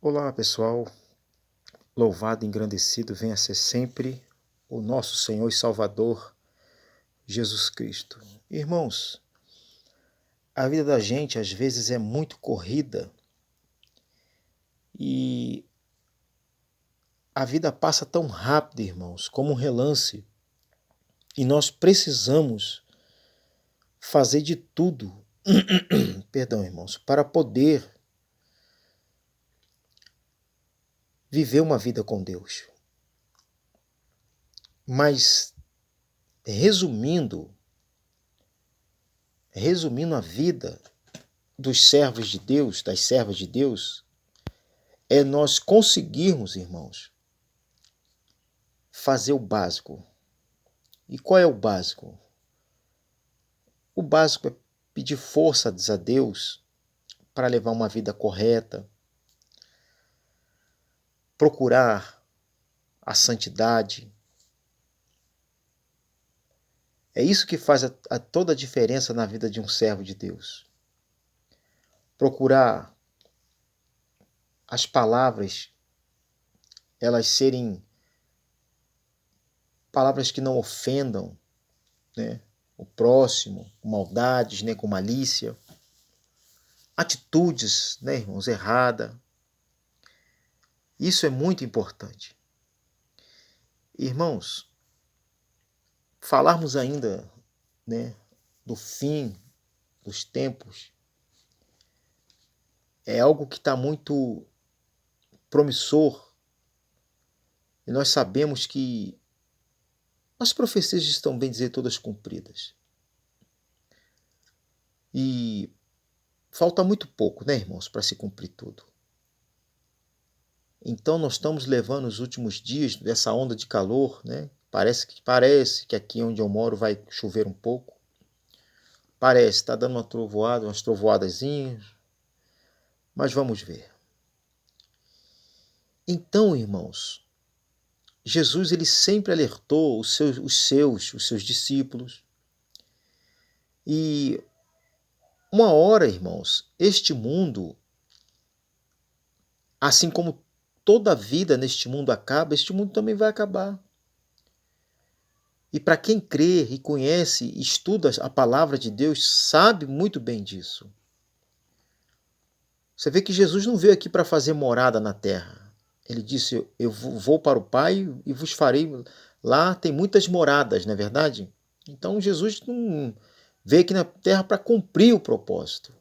Olá, pessoal. Louvado e engrandecido venha a ser sempre o nosso Senhor e Salvador, Jesus Cristo. Irmãos, a vida da gente às vezes é muito corrida e a vida passa tão rápido, irmãos, como um relance. E nós precisamos fazer de tudo, perdão, irmãos, para poder viver uma vida com Deus. Mas resumindo a vida dos servos de Deus, das servas de Deus, é nós conseguirmos, irmãos, fazer o básico. E qual é o básico? O básico é pedir forças a Deus para levar uma vida correta, procurar a santidade. É isso que faz toda a diferença na vida de um servo de Deus. Procurar as palavras, elas serem palavras que não ofendam, né, o próximo, com maldades, né, com malícia. Atitudes, né, irmãos, erradas. Isso é muito importante. Irmãos, falarmos ainda, né, do fim dos tempos é algo que está muito promissor e nós sabemos que as profecias estão, bem dizer, todas cumpridas. E falta muito pouco, né, irmãos, para se cumprir tudo. Então nós estamos levando os últimos dias dessa onda de calor, né? Parece que aqui onde eu moro vai chover um pouco. Parece, está dando uma trovoada, umas trovoadazinhas, mas vamos ver. Então, irmãos, Jesus ele sempre alertou os seus discípulos. E uma hora, irmãos, este mundo, assim como toda a vida neste mundo acaba, este mundo também vai acabar. E para quem crê e conhece e estuda a palavra de Deus, sabe muito bem disso. Você vê que Jesus não veio aqui para fazer morada na terra. Ele disse, eu vou para o Pai e vos farei... Lá tem muitas moradas, não é verdade? Então Jesus não veio aqui na terra para cumprir o propósito.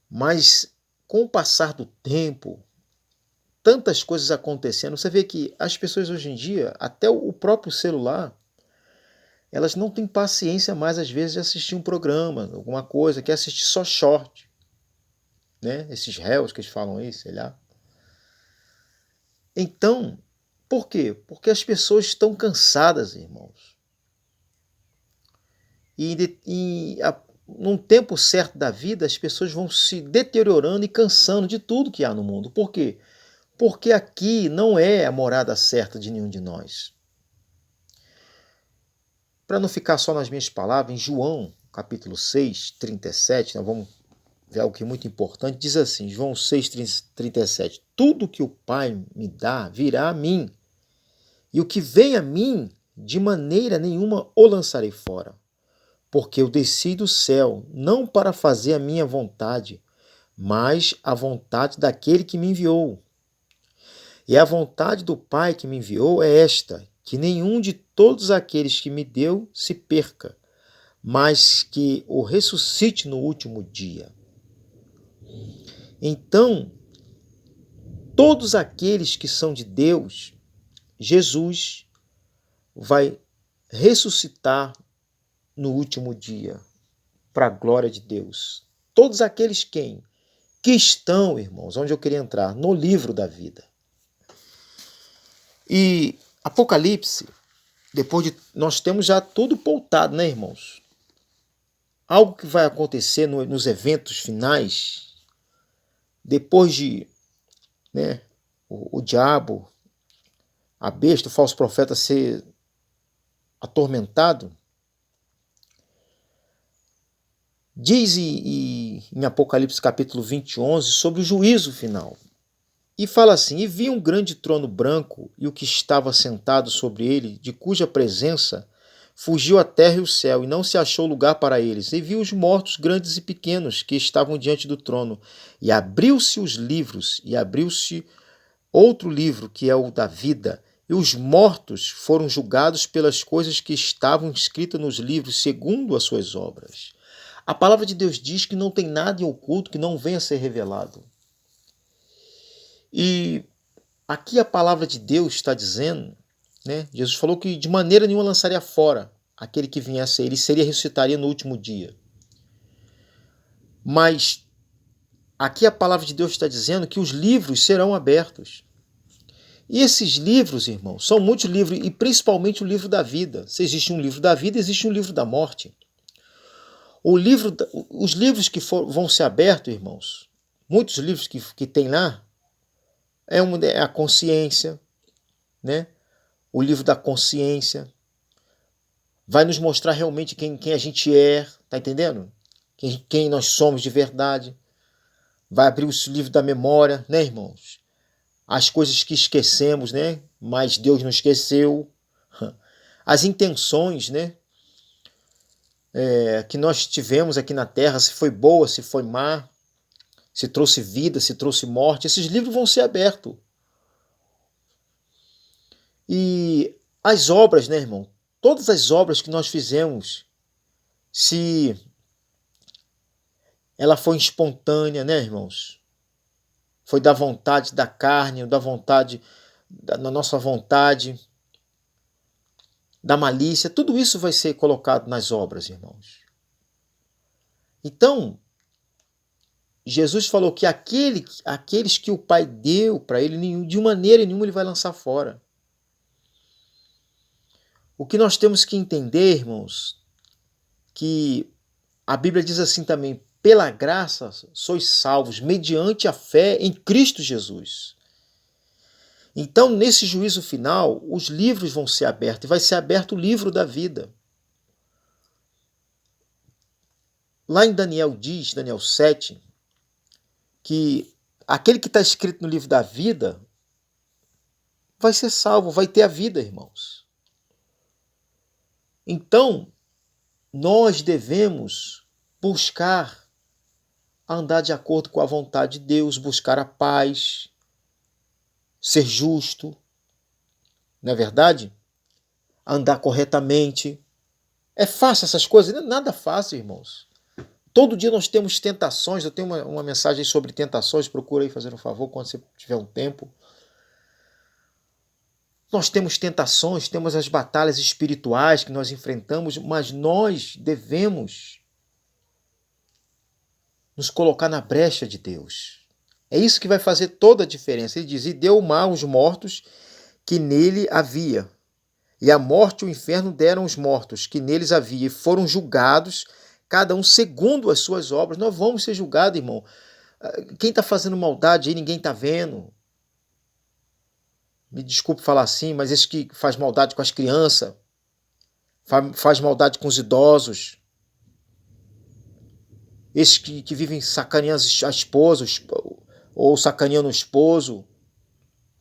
Mas com o passar do tempo, tantas coisas acontecendo, você vê que as pessoas hoje em dia, até o próprio celular, elas não têm paciência mais, às vezes, de assistir um programa, alguma coisa, quer assistir só short. Né? Esses réus que eles falam aí, sei lá. Então, por quê? Porque as pessoas estão cansadas, irmãos. Num tempo certo da vida, as pessoas vão se deteriorando e cansando de tudo que há no mundo. Por quê? Porque aqui não é a morada certa de nenhum de nós. Para não ficar só nas minhas palavras, em João, capítulo 6, 37, nós vamos ver algo que é muito importante, diz assim, João 6, 37, tudo que o Pai me dá virá a mim, e o que vem a mim, de maneira nenhuma o lançarei fora, porque eu desci do céu, não para fazer a minha vontade, mas a vontade daquele que me enviou. E a vontade do Pai que me enviou é esta, que nenhum de todos aqueles que me deu se perca, mas que o ressuscite no último dia. Então, todos aqueles que são de Deus, Jesus vai ressuscitar no último dia, para a glória de Deus. Todos aqueles quem? Que estão, irmãos, onde eu queria entrar, no livro da vida. E Apocalipse, depois de nós temos já tudo pautado, né, irmãos? Algo que vai acontecer nos eventos finais, depois de, né, o diabo, a besta, o falso profeta ser atormentado, Diz em Apocalipse capítulo 20, 11 sobre o juízo final. E fala assim: e vi um grande trono branco e o que estava sentado sobre ele, de cuja presença fugiu a terra e o céu, e não se achou lugar para eles. E vi os mortos, grandes e pequenos, que estavam diante do trono. E abriu-se os livros, e abriu-se outro livro, que é o da vida. E os mortos foram julgados pelas coisas que estavam escritas nos livros, segundo as suas obras. A palavra de Deus diz que não tem nada em oculto que não venha a ser revelado. E aqui a palavra de Deus está dizendo, né? Jesus falou que de maneira nenhuma lançaria fora aquele que viesse a ele, seria ressuscitaria no último dia. Mas aqui a palavra de Deus está dizendo que os livros serão abertos. E esses livros, irmãos, são muitos livros, e principalmente o livro da vida. Se existe um livro da vida, existe um livro da morte. Os livros que vão ser abertos, irmãos, muitos livros que tem lá, é a consciência, né? O livro da consciência vai nos mostrar realmente quem a gente é, tá entendendo? Quem nós somos de verdade. Vai abrir o livro da memória, né, irmãos? As coisas que esquecemos, né? Mas Deus não esqueceu. As intenções, né? Que nós tivemos aqui na Terra, se foi boa, se foi má, se trouxe vida, se trouxe morte, esses livros vão ser abertos. E as obras, né, irmão? Todas as obras que nós fizemos, se ela foi espontânea, né, irmãos? Foi da vontade da carne, da vontade, da nossa vontade, da malícia, tudo isso vai ser colocado nas obras, irmãos. Então, Jesus falou que aqueles que o Pai deu para ele, de maneira nenhuma ele vai lançar fora. O que nós temos que entender, irmãos, que a Bíblia diz assim também: pela graça sois salvos, mediante a fé em Cristo Jesus. Então, nesse juízo final, os livros vão ser abertos, e vai ser aberto o livro da vida. Lá em Daniel diz, Daniel 7, que aquele que está escrito no livro da vida vai ser salvo, vai ter a vida, irmãos. Então, nós devemos buscar andar de acordo com a vontade de Deus, buscar a paz, ser justo, não é verdade? Andar corretamente. É fácil essas coisas? Não é nada fácil, irmãos. Todo dia nós temos tentações. Eu tenho uma mensagem sobre tentações, procura aí fazer um favor quando você tiver um tempo. Nós temos tentações, temos as batalhas espirituais que nós enfrentamos, mas nós devemos nos colocar na brecha de Deus. É isso que vai fazer toda a diferença. Ele diz: e deu o mar aos mortos que nele havia, e a morte e o inferno deram os mortos que neles havia, e foram julgados, cada um segundo as suas obras. Nós vamos ser julgados, irmão. Quem está fazendo maldade aí, ninguém está vendo. Me desculpe falar assim, mas esse que faz maldade com as crianças, faz maldade com os idosos, esses que vivem sacaneando a esposa, ou sacaneando o esposo,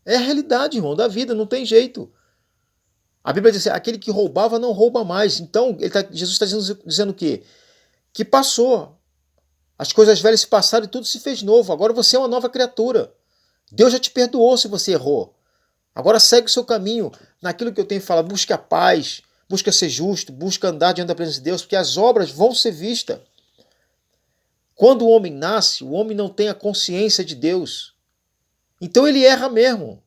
é a realidade, irmão, da vida, não tem jeito. A Bíblia diz assim: aquele que roubava não rouba mais. Então, Jesus está dizendo o quê? Que passou. As coisas velhas se passaram e tudo se fez novo. Agora você é uma nova criatura. Deus já te perdoou se você errou. Agora segue o seu caminho naquilo que eu tenho falado. Busque a paz, busca ser justo, busca andar diante da presença de Deus, porque as obras vão ser vistas. Quando o homem nasce, o homem não tem a consciência de Deus. Então ele erra mesmo.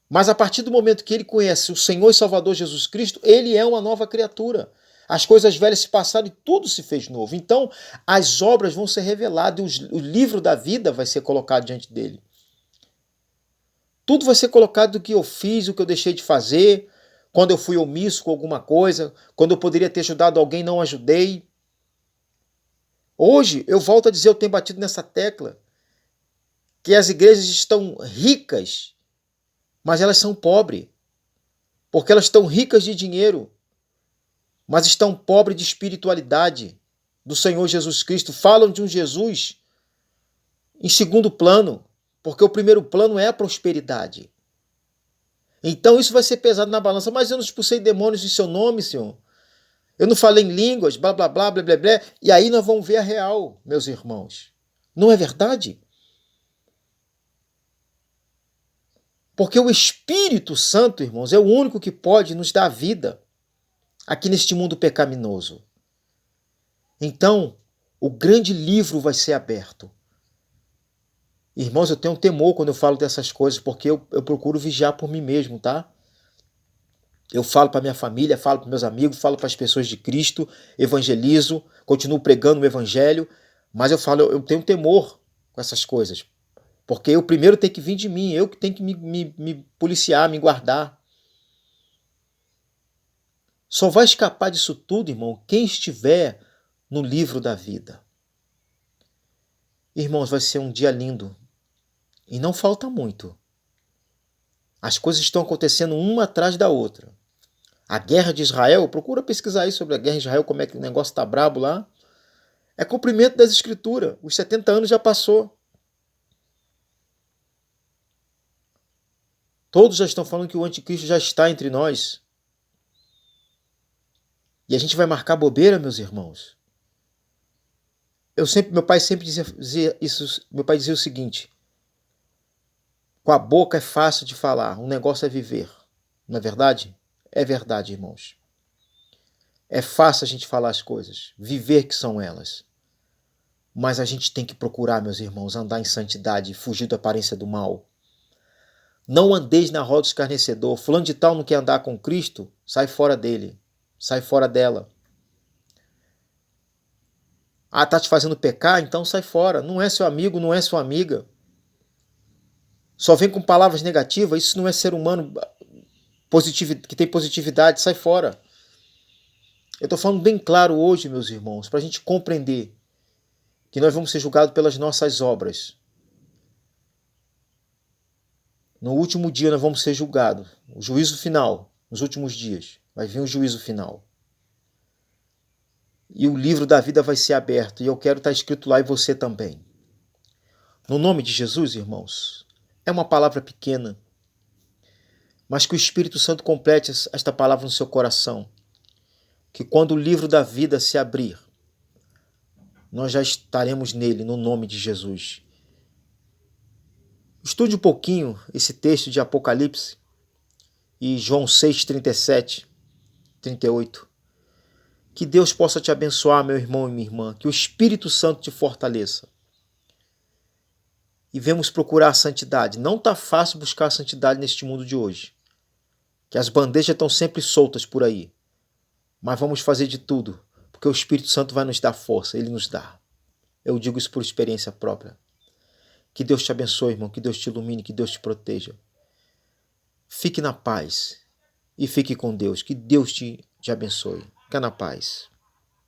Mas a partir do momento que ele conhece o Senhor e Salvador Jesus Cristo, ele é uma nova criatura. As coisas velhas se passaram e tudo se fez novo. Então as obras vão ser reveladas e o livro da vida vai ser colocado diante dele. Tudo vai ser colocado do que eu fiz, o que eu deixei de fazer, quando eu fui omisso com alguma coisa, quando eu poderia ter ajudado alguém, não ajudei. Hoje, eu volto a dizer, eu tenho batido nessa tecla, que as igrejas estão ricas, mas elas são pobres. Porque elas estão ricas de dinheiro, mas estão pobres de espiritualidade, do Senhor Jesus Cristo, falam de um Jesus em segundo plano, porque o primeiro plano é a prosperidade. Então isso vai ser pesado na balança. Mas eu não expulsei demônios em seu nome, Senhor. Eu não falei em línguas, blá, blá, blá, blá, blá, blá. E aí nós vamos ver a real, meus irmãos. Não é verdade? Porque o Espírito Santo, irmãos, é o único que pode nos dar vida aqui neste mundo pecaminoso. Então, o grande livro vai ser aberto. Irmãos, eu tenho um temor quando eu falo dessas coisas, porque eu procuro vigiar por mim mesmo, tá? Eu falo para minha família, falo para meus amigos, falo para as pessoas de Cristo, evangelizo, continuo pregando o evangelho, mas eu tenho temor com essas coisas. Porque eu primeiro tenho que vir de mim, eu que tenho que me policiar, me guardar. Só vai escapar disso tudo, irmão, quem estiver no livro da vida. Irmãos, vai ser um dia lindo. E não falta muito. As coisas estão acontecendo uma atrás da outra. A guerra de Israel, procura pesquisar aí sobre a guerra de Israel, como é que o negócio está brabo lá. É cumprimento das escrituras. Os 70 anos já passou. Todos já estão falando que o anticristo já está entre nós. E a gente vai marcar bobeira, meus irmãos. Meu pai sempre dizia isso. Meu pai dizia o seguinte: com a boca é fácil de falar, o negócio é viver. Não é verdade? É verdade, irmãos. É fácil a gente falar as coisas, viver que são elas. Mas a gente tem que procurar, meus irmãos, andar em santidade e fugir da aparência do mal. Não andeis na roda do escarnecedor. Fulano de tal não quer andar com Cristo? Sai fora dele. Sai fora dela. Ah, tá te fazendo pecar? Então sai fora. Não é seu amigo, não é sua amiga. Só vem com palavras negativas. Isso não é ser humano que tem positividade. Sai fora. Eu estou falando bem claro hoje, meus irmãos, para a gente compreender que nós vamos ser julgados pelas nossas obras. No último dia nós vamos ser julgados. O juízo final, nos últimos dias. Vai vir o juízo final. E o livro da vida vai ser aberto. E eu quero estar escrito lá e você também. No nome de Jesus, irmãos, é uma palavra pequena, mas que o Espírito Santo complete esta palavra no seu coração. Que quando o livro da vida se abrir, nós já estaremos nele, no nome de Jesus. Estude um pouquinho esse texto de Apocalipse e João 6, 37, 38. Que Deus possa te abençoar, meu irmão e minha irmã. Que o Espírito Santo te fortaleça. E vamos procurar a santidade. Não está fácil buscar a santidade neste mundo de hoje. Que as bandejas estão sempre soltas por aí. Mas vamos fazer de tudo, porque o Espírito Santo vai nos dar força, ele nos dá. Eu digo isso por experiência própria. Que Deus te abençoe, irmão, que Deus te ilumine, que Deus te proteja. Fique na paz e fique com Deus. Que Deus te abençoe. Fica na paz.